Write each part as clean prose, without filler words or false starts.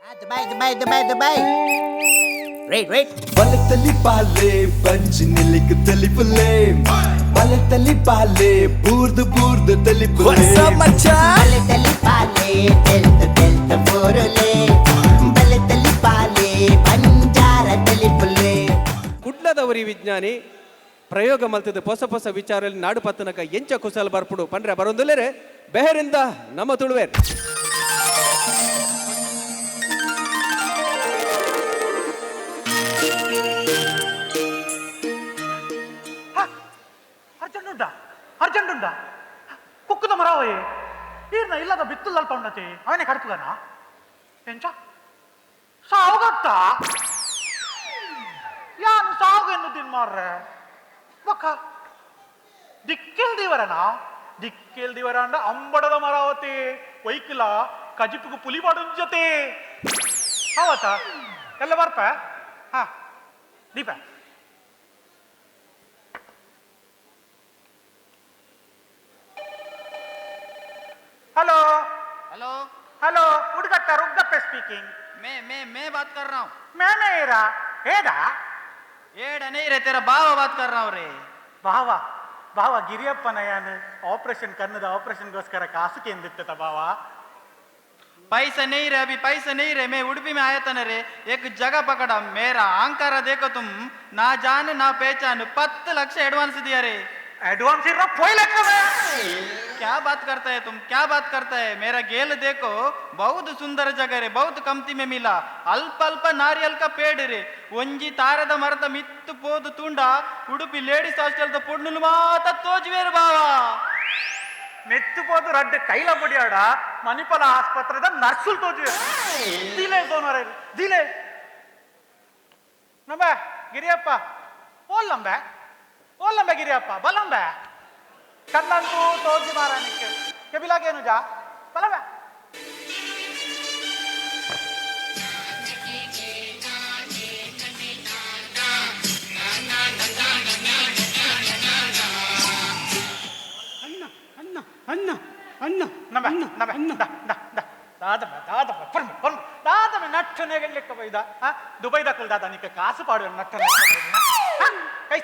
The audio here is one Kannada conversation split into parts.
Dubai. Wait. ಬಲತಲಿ ಬಾಲೆ ಬಂಜಿ ನಿಲಿಕ್ ತಲಿಪುಲೆ ಬಲತಲಿ ಬಾಲೆ ಬೂರ್ದು ತಲಿಪುಲೆ ಬಲತಲಿ ಪಾಲೆ ತೆಲ್ತ ಬೋರಲೆ ಬಲತಲಿ ಪಾಲೆ ಬಂಜಾರ ತಲಿಪುಲೆ ಕುಡ್ಲದವರಿ ವಿಜ್ಞಾನಿ ಪ್ರಯೋಗ ಮಲ್ತದ ಹೊಸ ವಿಚಾರಲ್ಲಿ ನಾಡು ಪತ್ತನಕ ಎಂಚ ಕುಸಲ್ ಬರ್ಪುಡು ಪಂಡ್ರೆ ಬರೊಂದುಲೇರೆ ಬೆಹರಿಂದ ನಮ್ಮ ತುಳುವೇರ್ ಅರ್ಜೆಂಟ್ ಉಂಟಾ ಕುಕ್ಕುದ ಮರವೇ ಈರ್ನ ಇಲ್ಲದ ಬಿತ್ತುಲ್ ಅಲ್ಪ ಉಂಡತಿ ಅವನೇ ಕಡುಪುಗನ ಎಂಚ ಸಾವುಗತ್ತ ಯಾನು ಸಾವು ಎನ್ನುತ್ತೀನಿ ಮಾರ್ರೆ ಒಕ್ಕ ದಿಕ್ಕಿಲ್ದಿವರ ಅಂಡ ಅಂಬಡದ ಮರಾವತಿ ವೈಕಲ ಕಜಿಪುಗು ಪುಲಿ ಜೊತೆ ಅವತ್ತ ಎಲ್ಲ ಬರ್ಪ ಹಾ ದೀಪ हेलो उड़गट्टा रुगप्पे स्पीकिंग मैं बात कर रहा हूँ मैं नहीं रहा हेगा एड नहीं रहे तेरा बावा बात कर रहा हूँ रे ಬಾವ ಗಿರಿಯಪ್ಪನ ಯಾನು ಆಪರೇಷನ್ ಕನ್ನದ ಆಪರೇಷನ್ಗೋಸ್ಕರ ಕಾಸು ಕೇಂದಿತ್ತ ಬಾವ पैसा नहीं रहे अभी पैसा नहीं रहे मैं उड़पी में आया था ना रे एक जगह पकड़ा मेरा आंकारा देखो तुम ना जान ना पहचान 10 लाख एडवांस दिया रे एडवांस इरना पोई लेकर क्या बात करता है तुम क्या बात करता है मेरा गेल देखो बहुत सुंदर जगह रे बहुत कमती में मिला अल्प नारियल का पेड़ रे ಒಂಜಿ ತಾರದ ಮರದ ಮಿತ್ತು ಪೋದು ತುಂಡ ಉಡುಪಿ ಲೇಡೀಸ್ ಹಾಸ್ಟೆಲ್ ದ ಪೊಣ್ಣುಲು ಮಾತ ತೋಜುವೇರು ಬಾವಾ ಮೆತ್ತು ಪೋದು ರಡ್ಡ ಕೈಲ ಬಡಿಯಾಡ ಮಣಿಪಾಲ ಆಸ್ಪತ್ರೆದ ನರ್ಸುಲ್ ತೋಜುವೇರು ದಿಲೆ ಸೋನರೆ ದಿಲೆ ನಮ ಗಿರಿಯಪ್ಪ ಓಲ್ಲಂಬೆ ಗಿರಿಯಪ್ಪ ಬಲಂಬೆ ಕನ್ನಂತೂ ತೋಜಿ ಮಾರಾಣಿಕೆ ಕೆಬಿಲಾಗೇನು ಜಾ ಬಲಂಬೆ ನಟ್ಟನೆಗೆಲ್ಲಕ್ಕೆ ಬೈದ ದುಬೈ ದಕ್ಕಲ್ ದಾದ ನಿಕ್ಕ ಕಾಸು ಪಾಡುವ ನಟ್ಟನೆ ಕೈ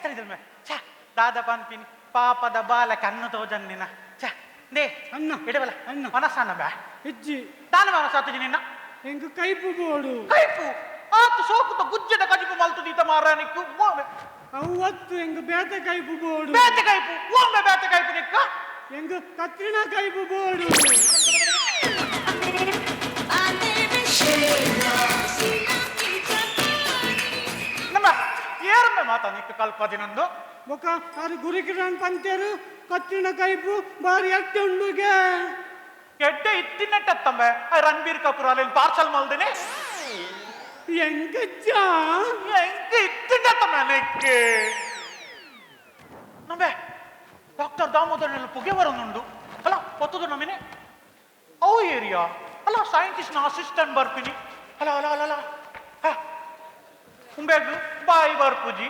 ಸರಿದಿಲ್ಲ ಛ ದಾದ ಪನ್ಪಿನಿ ಪಾಪದ ಬಾಲ ಕಣ್ಣು ತೋಜನ್ನಿನ ಛ ದೇ ಅನ್ನ ಇಡವಲ್ಲ ಅನ್ನ ಮನಸ್ಸನ್ನ ಬಾ ಹೆಜ್ಜಿ ದಾನ ಮನಸ್ಸು ಆತುಜಿ ನಿನ್ನ ಹೆಂಗ ಕೈಪು ಬೋಡು ಕೈಪು ಆತು ಸೋಕುತ ಗುಜ್ಜದ ಕಜಿಪು ಮಲ್ತು ದೀತ ಮಾರಾನಿಕ್ಕು ಅವತ್ತು ಹೆಂಗ ಬೇತೆ ಕೈಪು ಬೋಡು ಬೇತೆ ಕೈಪು ನಿಕ್ಕ ಹೆಂಗ ಕತ್ರಿನ ಕೈಪು ಬೋಡು ನಮ್ಮ ಏರಮ್ಮೆ ಮಾತಾ ನಿಕ್ಕ ಕಲ್ಪದಿನಂದು ಬೊಕ ಆರು ಗುರಿಕಿರನ್ ಪಂಚರು ಕತ್ರಿನ ಕೈಪು ಬಾರಿ ಅಟ್ಟೆ ಉಂಡುಗೆ ಎಡ್ಡೆ ಇತ್ತಿನಟ್ಟತ್ತಂಬೆ ರಣಬೀರ್ ಕಪೂರ್ ಅಲ್ಲಿ ಪಾರ್ಸಲ್ ಮಲ್ದೇನೆ ಹೆಂಗಜ್ಜ ಹೆಂಗ ಇತ್ತಿನಟ್ಟಮ್ಮ ನೆಕ್ಕೆ ನಮ್ಮೆ ಡಾಕ್ಟರ್ ದಾಮೋದರನೆಲ್ಲ ಪುಗೆ ಬರೋನುಂಡು ಅಲ್ಲ ಒತ್ತದು ನಮ್ಮೇನೆ ಅವು ಏರಿಯಾ ಅಲ್ಲ ಸೈಂಟಿಸ್ಟ್ ನ ಅಸಿಸ್ಟೆಂಟ್ ಬರ್ತೀನಿ ಅಲ್ಲ ಉಂಬೆಗ್ ಬಾಯಿ ಬರ್ಪುಜಿ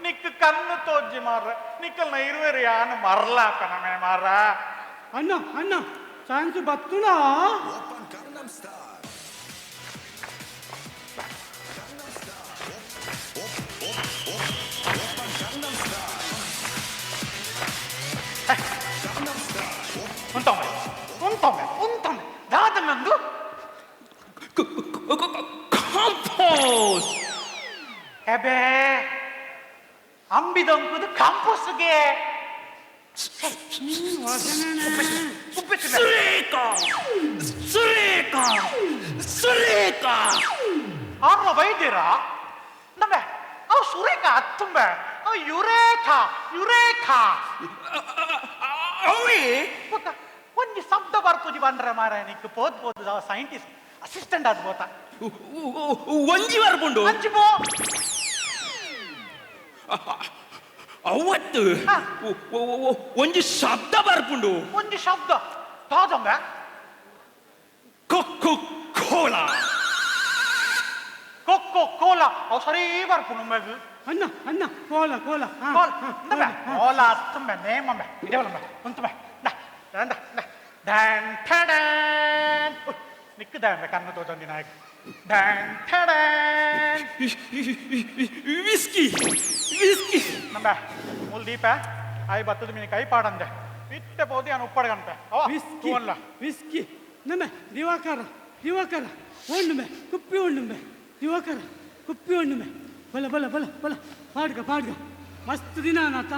ನಿಕ್ ಕಣ್ಣು ತೋಜಿ ಮಾರ್ರೆ ನಿಕ್ಕಲ್ನ ಇರುವೆರು ಯಾನು ಮರ್ಲಾಕ ನಮೆ ಮಾರ ಅಣ್ಣ ಚಾನ್ಸ್ ಬತ್ತುಣ ಉಂತೊಮ್ಮೆ ದಾದನ್ನೊಂದು ಎಬೆ ಅಂಬಿದೊಂಕುದು ಕಾಂಪೋಸ್ಗೆ ಆರ್ನ ವೈದ್ಯರ ನಮ್ಮೆ ಅವು ಸುರೇಖ ಹತ್ತುಂಬೆ ಅವು ಯುರೇಖಾ ಒಂಜಿ ಶಬ್ದ ಬರ್ಪುಜಿ ಬಂಡ್ರೆ ಮಾರ ನಿಕ್ ಪೋದು ಸೈಂಟಿಸ್ಟ್ ಅಸಿಸ್ಟೆಂಟ್ ಆದ್ ಬೋತ ಒಂಜಿ ಬರ್ಪುಂಡು ಅಂಚಿ ಪೋ ಅವತ್ತು ಒಂಜಿ ಶಬ್ದ ಬರ್ಪುಂಡು ಒಂಜಿ ಶಬ್ದ ತಾದಂಬೆ ಕೊಕ್ಕೊ ಕೋಲಾ ಅವು ಸರಿ ಬರ್ಪುಂಡು ಮೆಗು ಅಣ್ಣ ಕೋಲ ಕೋಲ ತುಂಬೆ ನೇಮಂಬೆ ಇದೇವಲಂಬೆ ಉಂತುಂಬೆ ಡ್ಯಾನ್ ನಿಕ್ಕದ ಕಣ್ಣು ತೋಜೊಂದಿ ನಾಯಕ ಡ್ಯಾನ್ ಠಡ್ಯಾನ್. ವಿಸ್ಕಿ ವಿಸ್ಕಿ ನಂಬ ಮೂಲ್ ದೀಪ ಆಯ್ ಬತ್ತದ ಮೀನು ಕೈ ಪಾಡಂದೆ ಇತ್ತೆ ಪೋದಿ ನಾನು ಉಪ್ಪಡಗಂತೆ ಅವ ವಿಸ್ಕಿ ತೂವಲ್ಲ ವಿಸ್ಕಿ ನಮ್ಮ ದಿವಾಕರ ದಿವಾಕರ ಒಣ್ಣುಮೆ ಕುಪ್ಪಿ ಒಣ್ಣುಮೆ ದಿವಾಕರ ಕುಪ್ಪಿ ಒಣ್ಣುಮೆ ಬಲ ಬಲ ಬಲ ಬಲ ಪಾಡ್ಗ ಪಾಡ್ಗ ಮಸ್ತ್ ದಿನ ನಾತ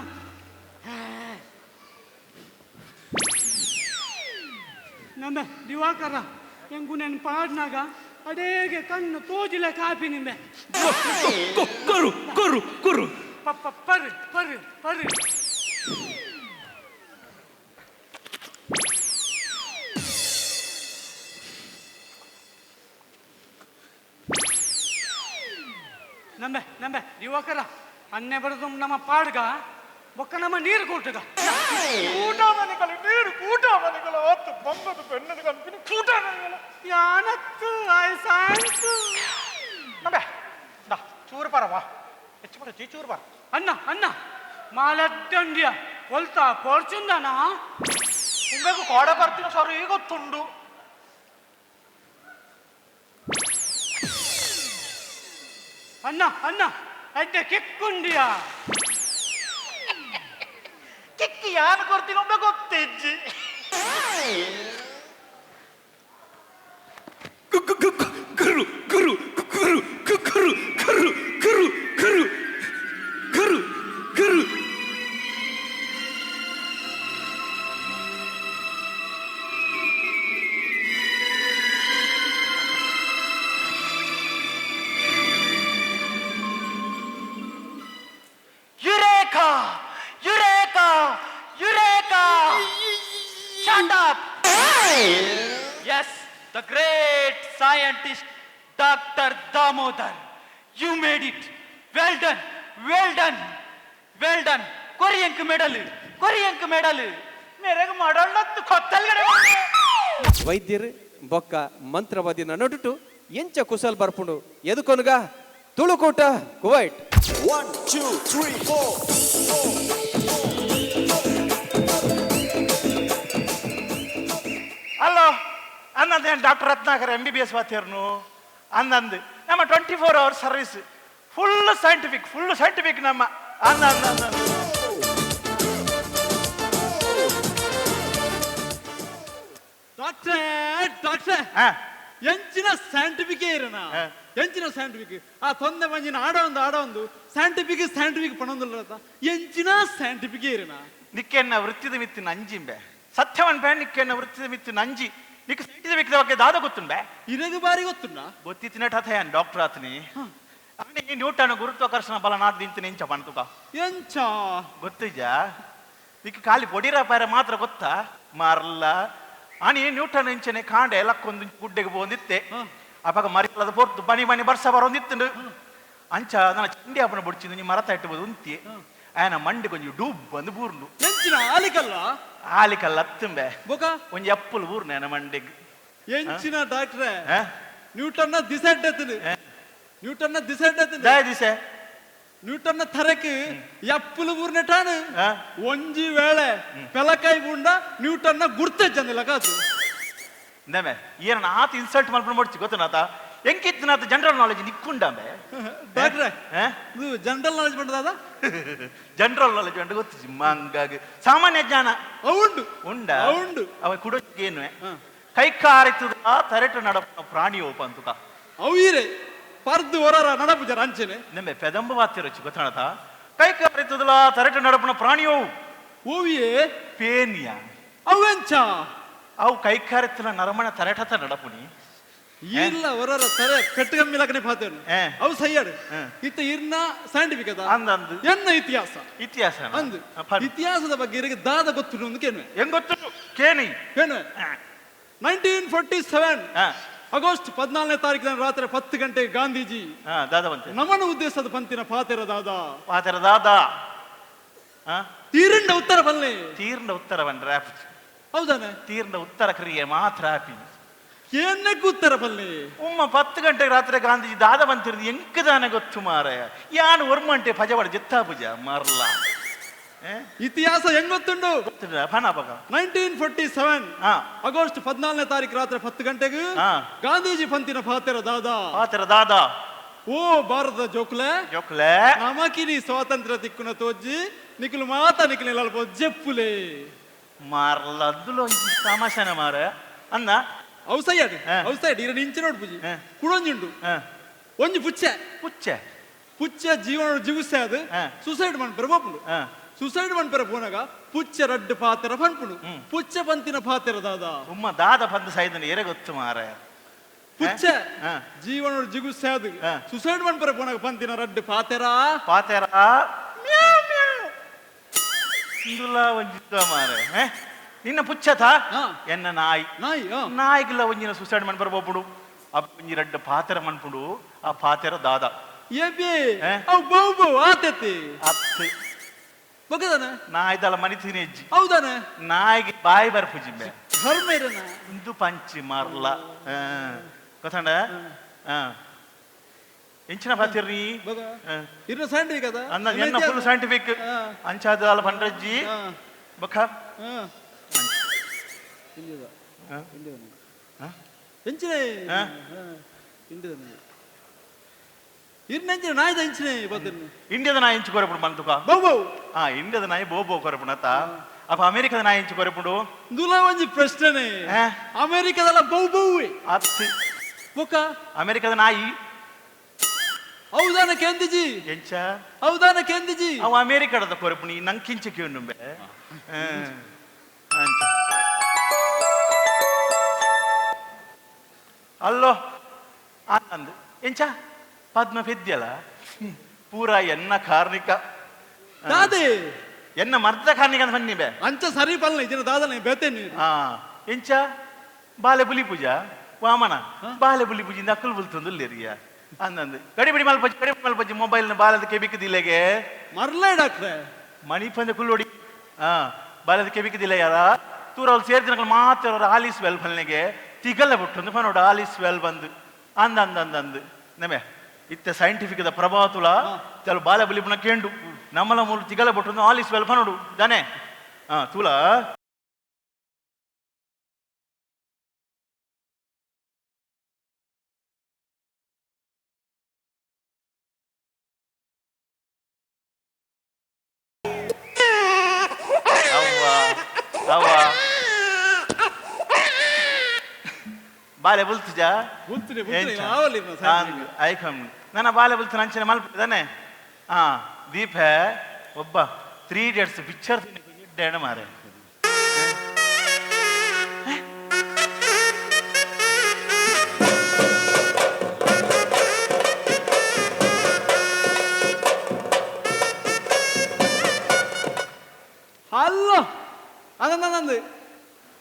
ನಮ್ಮ ದಿವಾಕರ ಎಂಗು ನಾನು ಪಾಡ್ನಾಗ ಅಡೇಗೆ ಕಣ್ಣು ತೋಜಿಲ ಕಾಪಿ ನಿಂಬೆ ಕೊರು ಕೊರು ಕೊರು ಪಪ್ಪ ಪರ್ರಿ ಪರ್ರಿ ಪರ್ರಿ ನಂಬೆ ನಂಬೆ ಯುವಕರ ಅನ್ನೆ ಬರೆದು ನಮ್ಮ ಪಾಡ್ಗ ಬೊಕ್ಕ ನಮ್ಮ ನೀರು ಕೂಟಗ ಕೂಟ ಮನೆಗಳು ನೀರು ಕೂಟ ಮನೆಗಳು ಹೊತ್ತು ಬೊಂಬದು ಬೆನ್ನದು ಕನ್ಪಿನ ಕೂಟ ಮನೆಗಳು ಯಾನತ್ತು ಆಯ್ಸಾಯ್ತು ನಂಬೆ ದಾ ಚೂರು ಪರವಾ ಹೆಚ್ಚು ಪಡ ಚೂರು ಬರ ಅನ್ನ ಅನ್ನ ಮಾಲದ್ದಂಡ್ಯ ಹೊಲ್ತಾ ಪೋರ್ಚುಂದನ ಉಂಬೆಗೂ ಕೋಡ ಬರ್ತಿನ ಸರ್ ಈಗ ಗೊತ್ತುಂಡು ಅನ್ನ ಅನ್ನ ಅಡ್ಡೆ ಕಿಕ್ಕುಂಡಿಯ ಕಿಕ್ಕಿ ಯಾನು ಕೊಡ್ತೀನಿ ಒಮ್ಮೆ ಗೊತ್ತಿಜ್ಜಿ ಕರು ಕರು ಕರು ಕರು ಕರು ಕರು ಕರು ಕರು ಕರು Eureka! Eureka! Eureka! Shut up! Yes, the great scientist Dr. Damodar. You made it. Well done. Well done. Well done. Korean medal. Korean medal. ಮೇರೆಗೆ ಮಾಡೋಣತ್ತು ಕೊತ್ತಲ್ಗಡೆ ವೈದ್ಯರು ಬೊಕ್ಕ ಮಂತ್ರವಾದಿನ ನಡುಟು ಎಂಚ ಕುಸಲ್ ಬರ್ಪುಂಡು ಎದುಕೊನುಗ ತುಳುಕೂಟ ಕುವೈಟ್ 1 2 3 4 ಅಲ್ಲೋ ಅನ್ನಂದೇನು ಡಾಕ್ಟರ್ ರತ್ನಾಕರ್ MBBS ವಾತಿಯರ್ನು ಅಂದಂದು ನಮ್ಮ 24 hours ಸರ್ವಿಸ್ ಫುಲ್ ಸೈಂಟಿಫಿಕ್ ನಮ್ಮ ಅಂದ ಅಂದ ಅಂದ ಡಾಕ್ಟ್ರೇ ಡಾಕ್ಟ್ರೇ ಹಾ ಎಂಚಿನ ಸೈಂಟಿಫಿಕ್ ಇರನ ಹಾ. ಎಂಚಿನ ಸೈಂಟಿಫಿಕ್ ಆ ತೊಂದೆ ಮಂಜಿನ ಆಡೊಂದು ಸೈಂಟಿಫಿಕ್ ಪಣೊಂದುಲ್ಲ ಎಂಚಿನ ಸೈಂಟಿಫಿಕ್ ಇರನ ನಿಕ್ಕೆನ್ನ ವೃತ್ತಿದ ಮಿತ್ತಿನ ಅಂಜಿಂಬೆ ಸತ್ಯವನ್ ಬೇ ನಿಕ್ಕೆನ್ನ ವೃತ್ತಿದ ಮಿತ್ತಿನ ಅಂಜಿ ನಿಕ್ ಸೈಂಟಿಫಿಕ್ ಬಗ್ಗೆ ದಾದ ಗೊತ್ತುಂಬೆ ಇರದು ಬಾರಿ ಗೊತ್ತುಂಡ ಗೊತ್ತಿತ್ತಿನ ಠಥಯನ್ ಡಾಕ್ಟರ್ ಆತನಿ ಅವನಿಗೆ ನ್ಯೂಟನ್ ಗುರುತ್ವಾಕರ್ಷಣ ಬಲ ನಾದ್ ನಿಂತಿನ ಎಂಚ ಪಣ್ತುಕ ಎಂಚ ಗೊತ್ತಿಜ ನಿಕ್ ಖಾಲಿ ಬೊಡಿರ ಪಾರ ಮಾತ್ರ ಗೊತ್ತಾ ಮಾರ್ಲ ಆನಿ ನ್ಯೂಟನ್ ಎಂಚನೆ ಕಾಂಡೆ ಲಕ್ಕೊಂದು ಗುಡ್ಡೆಗೆ ಬಂದಿತ್ತೆ ಅವಾಗ ಮರಿಲದ ಪೊರ್ತು ಬನಿ ಬರ್ಸ ಬರೋಂದಿತ್ತು ಅಂಚ ನನ್ನ ಚಂಡಿ ಅಪ್ಪನ ಬುಡ್ಚಿದ್ದು ನೀ ಮರತ ಇಟ್ಟಬಹುದು ಉಂತಿ ಆಯನ ಮಂಡಿ ಕೊಂಚ ಡೂಬ್ ಬಂದು ಬೂರ್ನು ಎಂಚಿನ ಆಲಿಕಲ್ಲ ಆಲಿಕಲ್ಲ ಹತ್ತುಂಬೆ ಬೊಕ ಒಂಜಿ ಅಪ್ಪಲು ಬೂರ್ನೆ ನನ್ನ ಮಂಡಿಗೆ ಎಂಚಿನ ಡಾಕ್ಟ್ರೇ ಹ? ನ್ಯೂಟನ್ನ ದಿಸೆಡ್ಡತನು ಹ? ನ್ಯೂಟನ್ನ ದಿಸೆಡ್ಡತನು ದಾಯ ದಿಸೆ ನ್ಯೂಟನ್ನ ತರಕ್ಕೆ ಎಪ್ಪಲು ಬೂರ್ನೆಟಾನು ಹ? ಒಂಜಿ ವೇಳೆ ಪೆಲಕಾಯಿ ಬುಂಡ ನ್ಯೂಟನ್ನ ಗುರ್ತಜ್ಜಂದಿಲ್ಲ ಕಾತು ಇಂದಮೆ ಏನ ಆತ ಇನ್ಸಲ್ಟ್ ಮಾಡ್ಕೊಂಡು ಮಾಡ್ತಿ ಗೊತ್ತನಾತ ಎಂಕಿತ್ತಿನಾತ ಜನರಲ್ ನಾಲೆಜ್ ನಿಕ್ಕುಂಡಂಬೆ ಡಾಕ್ಟ್ರೇ ಹ? ಇದು ಜನರಲ್ ನಾಲೆಜ್ ಬಂದದ ಜನರಲ್ ನಾಲೆಜ್ ಅಂತ ಗೊತ್ತಿಸಿ ಮಂಗಾಗಿ ಸಾಮಾನ್ಯ ಜ್ಞಾನ ಅವುಂಡು ಉಂಡ ಉಂಡು ಅವ ಕುಡೋಕ್ಕೇನು ಕೈ ಕಾರಿತದ ತೆರೆಟ ನಡಪ ಪ್ರಾಣಿಯೋ ಪಂತುಕ ಅವಿರೆ ಪರ್ದು ಹೊರರ ನಡಪುಜರ ಅಂಚನೆ ನಿಮ್ಮೆ ಪೆದಂಬ ವಾತ್ಯರೊಚ್ಚಿ ಗೊತ್ತಾಣತ ಕೈ ಕಾರಿತದಲ ತೆರೆಟ ನಡಪನ ಪ್ರಾಣಿಯೋ ಓವಿಯೇ ಪೇನಿಯ ಅವೆಂಚ ಅವು ಕೈ ಕಾರಿತನ ನರಮಣ ತೆರೆಟತ ನಡಪುನಿ ಇಲ್ಲ ಹೊರರ ಸರೆ ಕಟ್ಟಗಮ್ಮಿಲಕನೆ ಪಾತೇನು ಏ. ಅವು ಸೈಯಾಡು ಏ. ಇತ್ತ ಇರ್ನ ಸೈಂಟಿಫಿಕ್ ಅದ ಅಂದಂದು ಎನ್ನ ಇತಿಹಾಸ ಇತಿಹಾಸ ಅಂದು ಇತಿಹಾಸದ ಬಗ್ಗೆ ಇರಿಗೆ ದಾದ ಗೊತ್ತು ಒಂದು ಕೇನು ಹೆಂಗ್ ಗೊತ್ತು ಕೇನಿ ಏನು 1947 ಆಗಸ್ಟ್ 14ನೇ ತಾರೀಕಿನ ರಾತ್ರಿ 10 ಗಂಟೆಗೆ ಗಾಂಧೀಜಿ ದಾದ ಬಂತೆ ನಮನ ಉದ್ದೇಶದ ಪಂತಿನ ಪಾತೆರ ದಾದ ಪಾತೆರ ದಾದ ತೀರಂಡ ಉತ್ತರ ಬಲ್ಲೆ ತೀರ್ನ ಉತ್ತರವನ್ ರ್ಯಾಪ್ ಹೌದಾನೆ ತೀರ್ನ ಉತ್ತರ ಕ್ರಿಯೆ ಮಾತ್ರ ಹ್ಯಾಪಿ ಏನಕ್ಕೆ ಉತ್ತರ ಬಲ್ಲೆ ಉಮ್ಮ 10 ಗಂಟೆಗೆ ರಾತ್ರಿ ಗಾಂಧೀಜಿ ದಾದ ಬಂತಿರೋದು ಎಂಕದಾನೆ ಗೊತ್ತು ಮಾರಾಯ ಯಾನು ಒರ್ಮಂಟೆ ಪಜವಾಡ ಜೆತ್ತಾ ಪೂಜ ಮಾರ್ಲ ಇತಿಹಾಸ ಹೆಂಗ್ ಗೊತ್ತುಂಡು? ಫನ ಬಗ 1947 ಹಾ ಆಗಸ್ಟ್ 14ನೇ ತಾರೀಕು ರಾತ್ರಿ 10 ಗಂಟೆಗೆ ಹಾ ಗಾಂಧೀಜಿ ಪಂತಿನ ಪಾತೆರ ದಾದಾ ಪಾತ್ರ ದಾದ ಓ ಭಾರತದ ಜೋಕ್ಲೆ ಜೋಕ್ಲೆ ನಮಕಿನಿ ಸ್ವಾತಂತ್ರ್ಯ ತಿಕ್ಕುನ ತೋಜ್ಜಿ ನಿಖಿಲು ಮಾತ ನಿಖಿಲು ಅಲ್ಪ ಜೆಪ್ಪುಲೆ ಮಾರ್ಲದ್ದುಲು ತಮಾಷೆನ ಮಾರ ಅನ್ನ ಔಸೈಡ್ ಹಾ. ಔಸೈಡ್ ಇರ ನಿಂಚೆ ನೋಡ್ಪುಜಿ ಹಾ. ಕುಡೊಂಜುಂಡು ಒಂಜಿ ಪುಚ್ಚೆ ಹುಚ್ಚೆ ಪುಚ್ಚೆ ಜೀವನ ಜಿಗುಸೆ ಅದು ಹಾ. ಸುಸೈಡ್ ಮನ್ಪೆರ ಬೋಪುಂಡು ಸುಸೈಡ್ ಮನ್ಪೆರ ಪೋನಾಗ ಪುಚ್ಚೆ ರಡ್ಡು ಪಾತೆರ ಪನ್ಪುಂಡು ಪುಚ್ಚೆ ಪಂತಿನ ಪಾತೆರ ದಾದ ಉಮ್ಮ ದಾದ ಪಂದ ಸೈದನ ಎರೆ ಗೊತ್ತು ಮಾರ ಪುಚ್ಚೆ ಹಾ. ಜೀವನ ಜಿಗುಸೆ ಅದು ಹಾ. ಸುಸೈಡ್ ಮನ್ಪೆರ ಪೋನಾಗ ಪಂತಿನ ರಡ್ಡು ಪಾತೆರ ಪಾತೆರ ಇಂದುಲ ಒಂಜಿತ್ತ ಮಾರ ನಿನ್ನ ಪುಚ್ಚತ ಹಾ. ಎನ್ನ ನಾಯಿ ನಾಯಿ ನಾಯಿಗಿಲ್ಲ ಒಂಜಿನ ಸುಸೈಡ್ ಮನ್ ಬರ್ಬೋಪುಡು ಅಪ್ಪ ಒಂಜಿ ರಡ್ಡ ಪಾತೆರ ಮನ್ಪುಡು ಆ ಪಾತೆರ ದಾದ ಏಬಿ ಹಾ. ಅವ್ ಬೌ ಬೌ ಆತತಿ ಅತ್ತೆ ಬಗದಾನೆ ನಾಯ್ದಲ್ಲ ಮನಿ ತಿನೇಜ್ಜಿ ಹೌದಾನೆ ನಾಯಿಗೆ ಬಾಯಿ ಬರ್ಪುಜಿಂಬೆ ಹರ್ಮೇರನ ಇಂದು ಪಂಚಿ ಮಾರ್ಲ ಗೊತ್ತಂಡ ಎಂಚಿನ ಪಾತಿರ್ರಿ ಬಗ ಇನ್ನು ಸ್ಯಾಂಡ್ರಿ ಕದ ಅನ್ನ ಎನ್ನ ಫುಲ್ ಸೈಂಟಿಫಿಕ್ ಅಂಚಾದ ಅಲ್ಲ ಪಂಡ್ರಜ್ಜಿ ಬಖ ಎಂಚಿನೆ ಹಾ? ಇರ್ನೆಂಚಿನ ನಾಯ್ದ ಎಂಚಿನೆ ಬದನ್ನು ಇಂಡಿಯಾದ ನಾಯಿ ಇಂಚು ಕೊರಪುಡು ಮಂತುಕ ಬೌ ಬೌ ಇಂಡಿಯಾದ ನಾಯಿ ಬೋಬೋ ಕೊರಪುಣತ ಅಪ್ಪ ಅಮೆರಿಕದ ನಾಯಿ ಇಂಚು ಕೊರಪುಡು ದುಲ ಒಂಜಿ ಪ್ರಶ್ನೆ ಹಾ? ಅಮೆರಿಕದಲ್ಲ ಬೌ ಬೌವೆ ಅತ್ತಿ ಬೊಕ್ಕ ಅಮೆರಿಕದ ನಾಯಿ ಹೌದಾನ ಕೇಂದಿಜಿ ಎಂಚ ಹೌದಾನ ಕೇಂದಿಜಿ ಅವ ಅಮೆರಿಕದ ಕೊರಪುಣಿ ನಂಕಿಂಚ ಕೇಳುಂಬೆ ಅಲ್ಲೋ ಆನಂದ್ ಎಂಚ ಪದ್ಮ ಪೆದ್ಯಲ ಪೂರ ಎನ್ನ ಕಾರ್ಣಿಕ ದಾದೆ ಎನ್ನ ಮರ್ದ ಕಾರ್ಣಿಕ ಅಂತ ಬನ್ನಿಬೆ ಅಂಚ ಸರಿ ಪಲ್ನ ಇದನ್ನ ದಾದನೆ ಬೇತೆ ನೀರು ಎಂಚ ಬಾಲೆ ಬುಲಿ ಪೂಜಾ ವಾಮನ ಬಾಲೆ ಬುಲಿ ಪೂಜಿಂದ ಅಕ್ಕಲ್ ಬುಲ್ತಂದು ಲೇರಿಯ ಅಂದಂದು ಗಡಿಬಿಡಿ ಮಲ್ಪಜ್ಜಿ ಮೊಬೈಲ್ನ ಬಾಲದ ಕೆಬಿಕ್ಕದಿಲ್ಲೆಗೆ ಮರ್ಲೇ ಡಾಕ್ಟ್ರೆ ಮಣಿ ಪಂದ ಕುಲ್ಲೋಡಿ ಬಾಲದ ಕೆಬಿಕ್ಕದಿಲ್ಲ ಯಾರ ತೂರ ಅವ್ರು ಸೇರ್ದಿನ ಮಾತ್ರ ಅವ್ರ ಆಲಿಸ್ ವೆಲ್ ಫಲ್ನೆಗೆ ತಿಗಲ್ಲ ಬಿಟ್ಟು ಪನೋಡ ಆಲಿಸ್ ವೆಲ್ ಬಂದು ಅಂದಂದು ನಮೆ ಇತ್ತ ಸೈಂಟಿಫಿಕ್ ದ ಪ್ರಭಾವ ತುಲ ಚಲು ಬಾಲ ಬಲಿ ಪುನಃ ಕೇಂಡು ನಮ್ಮಲ ಮೂಲ ತಿಗಲ ಬಿಟ್ಟು ಆಲಿಸ್ ವೆಲ್ ಪನೋಡು ಜಾನೆ ತುಲ ಬಾಲೆ ಬುಲ್ತುಜಾ ಐಕಮ್ ನನ್ನ ಬಾಲೆ ಬುಲ್ತು ನಂಚನೆ ಮಲ್ಪಿದ್ದಾನೆ ದೀಪ ಒಬ್ಬ 3 Idiots ಪಿಕ್ಚರ್ ತಿನ್ನ ಮಾರೆ ಅಲ್ಲ ಅದಂದು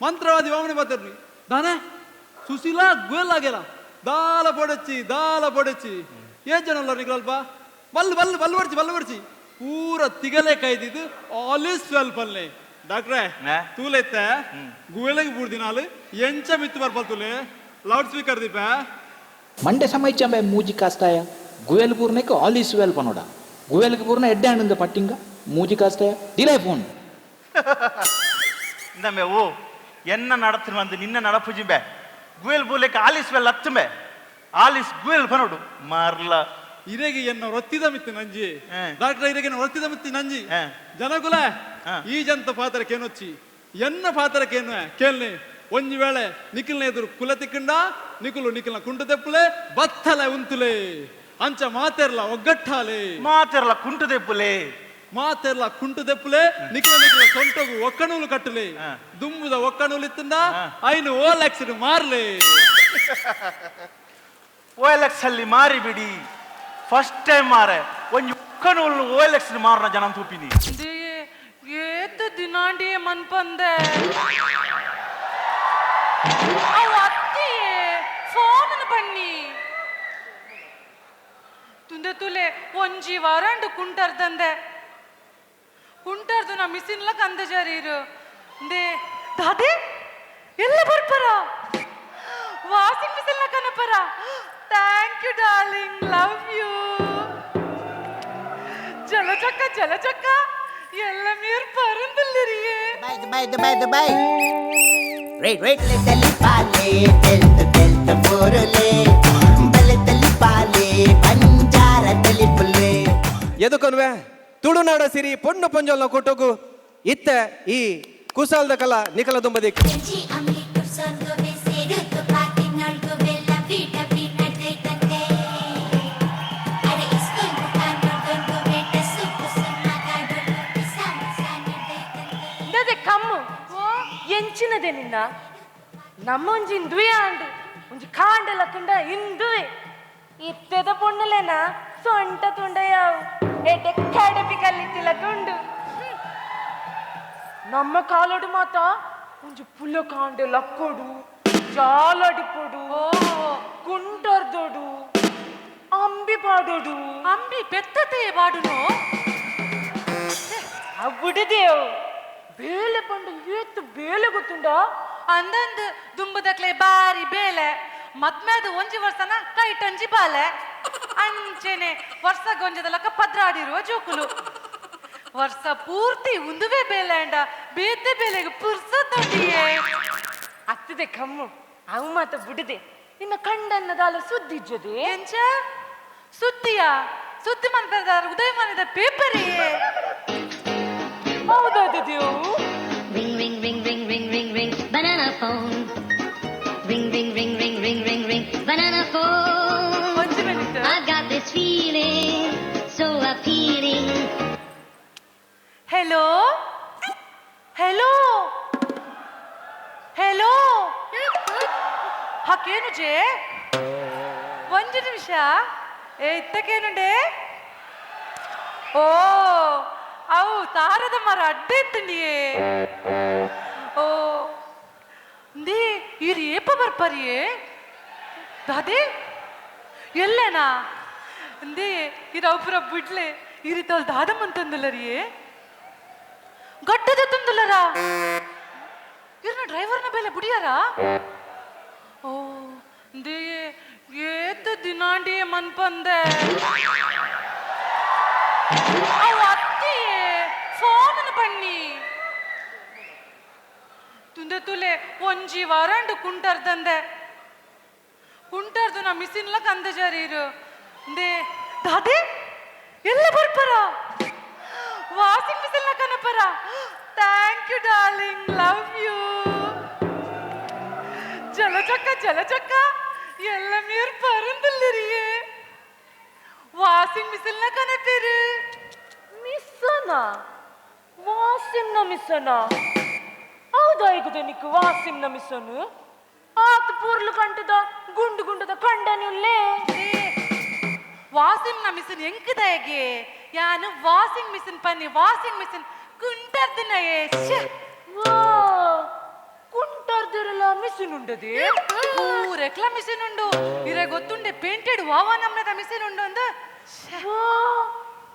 ಮಂತ್ರವಾದಿ ವಾಮನೆ ಬರ್ತಾರ್ರಿ ದಾನೆ ಸುಶೀಲಾ ಗುಯಲ್ ಆಗ್ಯಾರ ದಾಲ ಪೊಡಚ್ಚಿ ಏನ್ ಜನ ನಿಗಳಲ್ಪ ಬಲ್ಲು ಬರ್ಚಿ ಪೂರ ತಿಗಲೆ ಕೈದಿದ್ದು ಆಲಿಸ್ ವೆಲ್ ಪಲ್ಲೆ ಡಾಕ್ಟ್ರೆ ತೂಲೆತ್ತ ಗುಯಲಿಗೆ ಬೂಡ್ದಿನಾಲು ಎಂಚ ಮಿತ್ತು ಬರ್ಪಲ್ತುಲೆ ಲೌಡ್ ಸ್ಪೀಕರ್ ದೀಪ ಮಂಡೆ ಸಮೈಚಂಬೆ ಮೂಜಿ ಕಾಸ್ತಾಯ ಗುಯಲ್ ಪೂರ್ಣಕ್ಕೆ ಆಲಿಸ್ ವೆಲ್ ಪನೋಡ ಗುಯಲ್ಗೆ ಪೂರ್ಣ ಎಡ್ಡೆ ಹಣ್ಣಿಂದ ಪಟ್ಟಿಂಗ ಮೂಜಿ ಕಾಸ್ತಾಯ ಡಿಲೇ ಫೋನ್ ಇಂದಮೆ ಓ ಎನ್ನ ನಡತ್ತಿನ ಒಂದು ನಿನ್ನ ನಡಪುಜಿಂಬೆ ಗುಯಲ್ ಬೂಲೆಕ್ಕೆ ಆಲಿಸ್ ವೆಲ್ ಹತ್ತಂಬೆ ಆಲಿಸ್ ಗುಯಲ್ ಪನೋಡು ಮಾರ್ಲ ಇರೆಗೆ ಎನ್ನ ರೊತ್ತಿದ ಮಿತ್ತು ನಂಜಿ ಡಾಕ್ಟರ್ ಇರೆಗೆ ರೊತ್ತಿದ ಮಿತ್ತು ನಂಜಿ ಜನಕುಲ ಈ ಜಂತ ಪಾತ್ರಕ್ಕೇನೊಚ್ಚಿ ಎನ್ನ ಪಾತ್ರಕ್ಕೇನು ಕೇಳ್ನೆ ಒಂಜಿ ವೇಳೆ ನಿಖಿಲ್ನ ಎದುರು ಕುಲ ತಿಕ್ಕಂಡ ನಿಖಿಲ್ನ ಕುಂಟು ತೆಪ್ಪುಲೆ ಬತ್ತಲೆ ಉಂತುಲೆ ಅಂಚ ಮಾತೆರ್ಲ ಒಗ್ಗಟ್ಟಾಲೆ ಮಾತೆರ್ಲ ಕುಂಟು ತೆಪ್ಪುಲೆ ಮಾತೆರ್ಲ ಕುಂಟು ತೆಪ್ಪುಲೆ ನಿಖಿಲ ಸೊಂಟಗು ಒಕ್ಕನೂಲು ಕಟ್ಟಲೆ ದುಂಬುದ ಒಕ್ಕನೂಲು ಇತ್ತಂದ ಐನು ಓಲೆಕ್ಸ್ ಮಾರ್ಲೆ ಓಎಲ್ಎಕ್ಸ್ ಅಲ್ಲಿ ಮಾರಿ ಬಿಡಿ ಫಸ್ಟ್ ಟೈಮ್ ಮಾರೆ ಒಂಜಿ ಒಕ್ಕನೂಲು ಓಎಲ್ಎಕ್ಸ್ ಮಾರನ ಜನ ತೂಪಿನಿ ಏತ ದಿನಾಂಡಿ ಮನ್ಪಂದೆ ಅತ್ತಿ ಫೋನ್ ಬನ್ನಿ ತುಂದೆ ತುಲೆ ಒಂಜಿ ವಾರಂಡು ಕುಂಟರ್ದಂದೆ ಕುಂಟರ್ದು ನಾ ಮಿಸಿನ್ಲ ಕಂದ ಜರೀರು ದೇ ದಾದೆ ಎಲ್ಲ ಬರ್ಪರ ವಾಷಿಂಗ್ ಮಿಷಿನ್ ಕನಪರ thank you darling love you ಜಲಚಕ್ಕ ಎಲ್ಲ ಮೀರ್ ಪರಂದಿಲ್ಲರಿಯೇ Dubai. Wait, tali pale, telt purule, bale tali pale, banjara tali pulle. ಎದಕ್ಕನ್ವೆ ತುಳುನಾಡ ಸಿರಿ ಪೊಣ್ಣು ಪಂಜೋಲ್ನ ಕೊಟ್ಟೋಗು ಇತ್ತ ಈ ಕುಸಾಲ್ದ ಕಲ ನಿಕಲ ದುಂಬದಿಕ್ ಕಮ್ಮು ಎಂಚಿನದೆ ನಿನ್ನ ನಮ್ಮ ಒಂಜಿ ದುಯ ಅಂಡು ಒಂಜಿ ಕಾಂಡೆಲ ತುಂಡ ಇಂದುವೆ ಇತ್ತೆದ ಪೊಣ್ಣಲೇನ ಸೊಂಟ ತುಂಡ ಯಾವು ಎಡೆ ಕಡಪಿ ಕಲ್ಲಿತ್ತಿಲ್ಲ ತುಂಡು ನಮ್ಮ ಕಾಲೋಡು ಮಾತ ಒಂಜಿ ಪುಲ್ಲ ಕಾಂಡೆ ಲಕ್ಕೋಡು ಜಾಲಡಿಪೋಡು ಕುಂಟರ್ದೋಡು ಅಂಬಿ ಪಾಡೋಡು ಅಂಬಿ ಪೆತ್ತತೆ ಬಾಡುನು ಅಬ್ಬುಡಿದೇವು ಬೇಲೆ ಪಂಡು ಏತ್ತು ಬೇಲೆ ಗೊತ್ತುಂಡ ಅಂದಂದು ದುಂಬದಕ್ಲೆ ಬಾರಿ ಬೇಲೆ ಮದ್ಮೇದು ಒಂಜಿ ವರ್ಷನ ಕೈಟಂಜಿ ಬಾಲೆ ಅಂಚೆನೆ ವರ್ಷ ಗೊಂಜದಲಕ ಪದ್ರಾಡಿರುವ ಜೋಕುಲು ವರ್ಷ ಪೂರ್ತಿ ಉಂದುವೆ ಬೇಲೆ ಅಂಡ ಬೇತೆ ಬೇಲೆಗೆ ಪುರ್ಸೊಂದಿಯೇ ಅತ್ತದೆ ಕಮ್ಮು ಅವು ಮಾತ ಬಿಡದೆ ನಿನ್ನ ಕಂಡನ್ನದಾಲ ಸುದ್ದಿಜ್ಜದೆ ಎಂಚ ಸುದ್ದಿ ಮನ್ಪೆದಾರ ಉದಯ ಮನದ ಪೇಪರೇ ಹೌದೌದು Devu ring ring ring ring ring ring ring banana phone ring ring ring ring ring ring ring banana phone I got this feeling so appealing hello ಹಾಕೇನು ಜೇ ಒಂದು ನಿಮಿಷ ಇತ್ತಕೇನುಂಡೆ ಓ ಅವು ತಾರದ ಮರ ಅಡ್ಡೆ ಇತ್ತಂಡಿಯೇ ಓ ದೇ ಇರು ಏಪ ಬರ್ಪರಿಯೇ ದಾದೆ ಎಲ್ಲೇನಾ ಅಂದೇ ಇದು ಅವಪುರ ಬಿಡ್ಲೆ ಈ ರೀತಿ ಅವ್ಳು ದಾದಮ್ಮಂತಂದುಲ್ಲರಿಯೇ ಗಟ್ಟದ ತಂದುಲ್ಲರ ಇವ್ರನ್ನ ಡ್ರೈವರ್ನ ಬೆಲೆ ಬುಡಿಯಾರ ಓ ದೇ ಏತ ದಿನಾಂಡಿಯೇ ಮನ್ಪಂದೆ ಅವು ಅತ್ತಿಯೇ ಫೋನನ್ನು ಬನ್ನಿ ತುಂದೆ ತುಲೆ ಒಂಜಿ ವಾರಂಡು ಕುಂಟರ್ದಂದೆ ಕುಂಟರ್ದು ನಾ ಮಿಸಿನ್ಲ ಕಂದಜಾರೀರು ದೇ ದಾದೆ ಎಲ್ಲ ಬರ್ಪರ ವಾಷಿಂಗ್ ಮಿಷಿನ್ ಲ ಕನಪರ thank you darling love you ಜಲಚಕ್ಕ ಎಲ್ಲ ಮೀರ್ ಪರಂದಿಲ್ಲರಿಯೇ ವಾಷಿಂಗ್ ಮಿಷಿನ್ ಲ ಕನಪೇರು ಮಿಸ್ಸನ ವಾಷಿಂಗ್ ನ ಮಿಸ್ಸನ ಹೌದಾ ಈಗ ನಿಕ್ಕು ವಾಷಿಂಗ್ ನ ಮಿಸ್ಸನು ಆತ ಪೂರ್ಲು ಕಂಟದ ಗುಂಡದ ಕಂಡನುಲ್ಲೇ ವಾಷಿಂಗ್ ನ ಮಿಷಿನ್ ಎಂಕದಾಯಗೆ ಯಾನು ವಾಷಿಂಗ್ ಮಿಷಿನ್ ಪನ್ನಿ ವಾಷಿಂಗ್ ಮಿಷಿನ್ ಕುಂಟರ್ದಿನಯೇ ವಾ ಕುಂಟರ್ದಿರಲ್ಲ ಮಿಷಿನ್ ಉಂಡದೆ ಊರೆಕ್ಲ ಮಿಷಿನ್ ಉಂಡು ಇರೆ ಗೊತ್ತುಂಡೆ ಪೇಂಟೆಡ್ ವಾವಾ ನಮ್ನದ ಮಿಷಿನ್ ಉಂಡು ಅಂದ ವಾ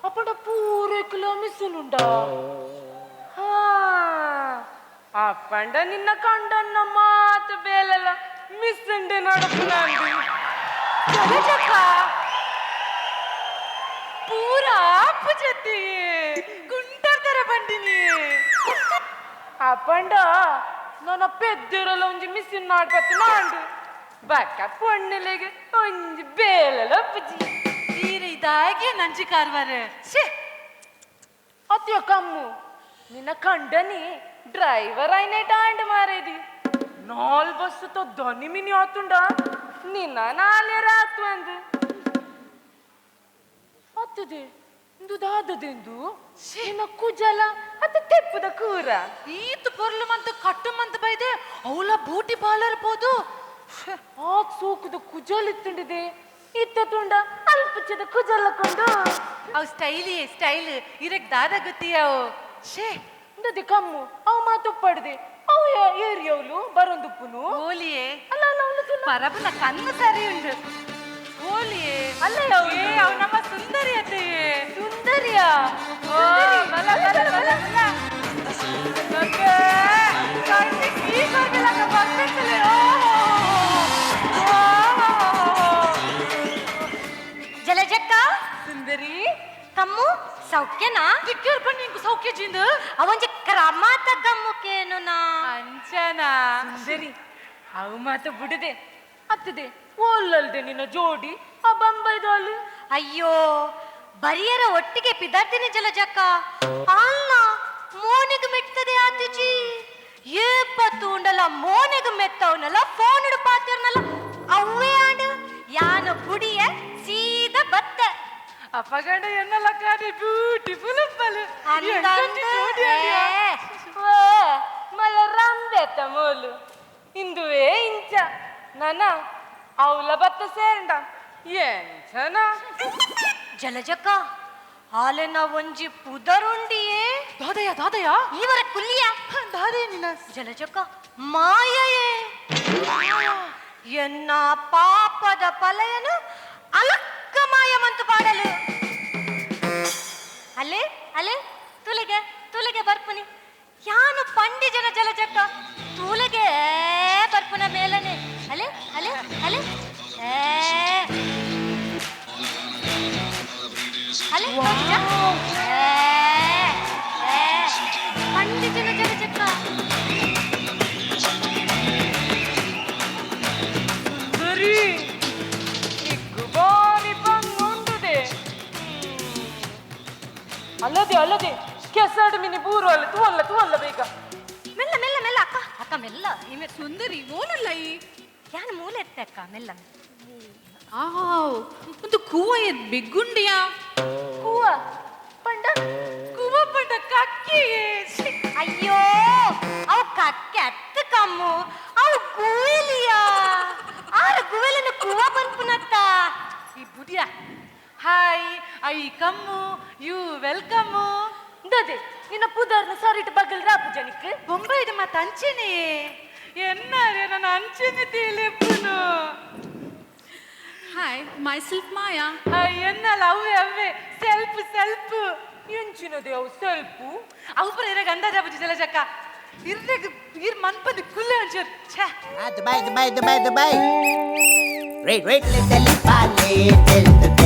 ಅಪ್ಪಡ ಪೂರೆಕ್ಲ ಮಿಷಿನ್ ಉಂಡ ಹಾ ಅಪ್ಪಂಡ ನಿನ್ನ ಕಂಡನ್ನ ಮಾತು ಬೇಲಲ್ಲ ಮಿಸ್ಸಂಡೆ ನಡಪು ನಂದು ಜಲಜಕ್ಕ ಪೂರ ಅಪ್ಪು ಜೊತೆಯೇ ಗುಂಟರ್ದರ ಬಂದಿನಿ ಅಪ್ಪಂಡ ನನ್ನ ಪೆದ್ದಿರಲ್ಲ ಒಂಜಿ ಮಿಸ್ಸಿನ್ ನಾಡ್ಪತ್ತು ನಾಂಡು ಬಕ್ಕ ಪೊಣ್ಣಲೆಗೆ ಒಂಜಿ ಬೇಲಲ್ಲ ಅಪ್ಪಜಿ ಈರೆ ಇದಾಗೆ ನಂಜಿ ಕಾರ್ವಾರೆ ಶೇ ಅತ್ಯ ಕಮ್ಮು ನಿನ್ನ ಕಂಡನಿ ಡ್ರೈವರ್ అయినే డాండ్ మారేది 4 బస్సుతో దొన్ని మిని అవుతుండా నిన్న నాలే రాత్ు అందు ಅತ್ತದೆ ಇಂದು ದಾದದೆಂದು ನಿನ್ನ ಕುಜಲ ಅತ್ತೆ ತೆಪ್ಪದ ಕೂರ ಈತು ಪೊರ್ಲು ಮಂತ ಕಟ್ಟು ಮಂತ ಬೈದೆ ಅವಳ ಬೂಟಿ ಬಾಲರ್ಬೋದು ಆ ಸೂಕದ ಕುಜಲ್ ಇತ್ತುಂಡಿದೆ ಇತ್ತ ತುಂಡ ಅಲ್ಪಚ್ಚದ ಕುಜಲ ಕೊಂಡು ಅವು ಸ್ಟೈಲ್ ಇರಕ್ ದಾದ ಗೊತ್ತಿಯಾವು ಶೇ ಇಂದದೆ ಕಮ್ಮು ಅವು ಮಾತು ಪಡ್ದೆ ಅವು ಏರಿಯವ್ಲು ಬರೊಂದುಪ್ಪುನು ಓಲಿಯೇ ಅಲ್ಲ ಪರಬನ ಕಣ್ಣು ಸರಿ ಉಂಡು ಓಲಿಯೇ ಅಲ್ಲ ಅವು ನಮ್ಮ ಸುಂದರಿಯತೆಯೇ ಸುಂದರಿಯ ಓ ಬಲ ಬಲ ಬಲ ಬಲ ಓಕೆ ಕಣ್ಣಿ ಕೀ ಕೊರ್ಬಿಲಕ ಬರ್ಬೇಕಲೆ ಓ ಜಲಜಕ್ಕ ಸುಂದರಿ ಕಮ್ಮು ಸೌಖ್ಯನಾ ದಿಕ್ಕರ್ ಬನ್ನಿ ಇಂಕು ಸೌಖ್ಯ ಜಿಂದು ಅವಂಜಿ ಕ್ರಮಾತ ಗಮ್ಮುಕೇನು ನಾ ಅಂಚನಾ ಸರಿ ಅವು ಮಾತು ಬಿಡದೆ ಅತ್ತದೆ ಓಲ್ಲಲ್ದೆ ನಿನ್ನ ಜೋಡಿ ಆ ಬಂಬೈದೋಳು ಅಯ್ಯೋ ಬರಿಯರ ಒಟ್ಟಿಗೆ ಪಿದಾರ್ತಿನಿ ಜಲಜಕ್ಕ ಅಲ್ಲ ಮೋನಿಗೆ ಮೆಟ್ಟದೆ ಆತಿಜಿ ಏಪತ್ತು ಉಂಡಲ್ಲ ಮೋನಿಗೆ ಮೆತ್ತವನಲ್ಲ ಫೋನ್ ಇಡು ಪಾತಿರ್ನಲ್ಲ ಅವೇ ಆಡು ಯಾನ ಬುಡಿಯ ಸೀದಾ ಬತ್ತ ಅಪ್ಪಗಂಡ ಎನ್ನಲ್ಲ ಕಾರಿ ಬ್ಯೂಟಿಫುಲ್ ಅಪ್ಪಲು ಮಲ ರಂಬೆತ್ತ ಮೋಲು ಇಂದುವೇ ಇಂಚ ನನ ಅವಳ ಬತ್ತ ಸೇರಂಡ ಎಂಚನ ಜಲಜಕ್ಕ ಹಾಲೆನ ಒಂಜಿ ಪುದರುಂಡಿಯೇ ದಾದಯ ಇವರ ಕುಲ್ಲಿಯ ದಾದಯ ನಿನ್ನ ಜಲಜಕ್ಕ ಮಾಯೆಯೇ ಎನ್ನ ಪಾಪದ ಫಲಯನು ಅಲಕ್ಕ ಮಾಯಮಂತು ಪಾಡಲು ಅಲೆ ಅಲೆ ತುಲೆಗೆ ಬರ್ಪುನಿ ಯಾನು ಪಂಡಿ ಜನ ಜಲಜಕ್ಕ ತುಲೆಗೆ ಬರ್ಪುನ ಮೇಲನೆ ಅಲೆ ಅಲೆ ಅಲೆ ಅಲೆ ಪಂಡಿ ಜನ ಜಲಜಕ್ಕ ಸರಿ ಬಾರಿ ಬಂಗುಂಡುದೆ ಅಲ್ಲದೆ ಕೆಸಡು ಮಿನಿ ಬೂರು ಅಲ್ಲ ತೂವಲ್ಲ ಬೇಗ ಮೆಲ್ಲ ಮೆಲ್ಲ ಮೆಲ್ಲ ಅಕ್ಕ ಅಕ್ಕ ಮೆಲ್ಲ ಇಮೆ ಸುಂದರಿ ಓನಲ್ಲ ಈ ಯಾನು ಮೂಲೆ ಎತ್ತೆ ಅಕ್ಕ ಮೆಲ್ಲ ಒಂದು ಕೂವ ಎದ್ ಬಿಗ್ಗುಂಡಿಯಾ ಕೂವ ಪಂಡ ಕಕ್ಕಿ ಅಯ್ಯೋ ಅವು ಕಕ್ಕೆ ಅತ್ತ ಕಮ್ಮು ಅವು ಗುವೆಲಿಯಾ ಆರ ಗುವೆಲನ ಕೂವ ಬಂದ್ಪುನತ್ತ ಈ ಬುಡಿಯ hi I come you welcome ದದೆ ನಿನ್ನ ಪುದರ್ನ ಸರಿಟ್ ಬಗಲ್ ರಾಪು ಜನಿಕ್ ಬೊಂಬೈದ ಮತ್ತ ಅಂಚೆನೆ ಎನ್ನಾರೆ ನನ್ನ ಅಂಚೆನೆ ತಿಳಿಪುನು ಹಾಯ್ ಮೈಸೆಲ್ಫ್ ಮಾಯಾ ಹಾಯ್ ಎನ್ನಲ್ಲ ಅವೇ ಸೆಲ್ಫ್ ಎಂಚಿನದೆ ಅವು ಸೆಲ್ಫು ಅವು ಪರ ಇರಾಗ ಅಂದಾಜ ಬುಜಿ ಜಲಜಕ್ಕ ಇರ್ ಮನ್ಪದ ಕುಲ್ಲೆ ಅಂಚರ್ ಛೇ Dubai. Wait, let the lip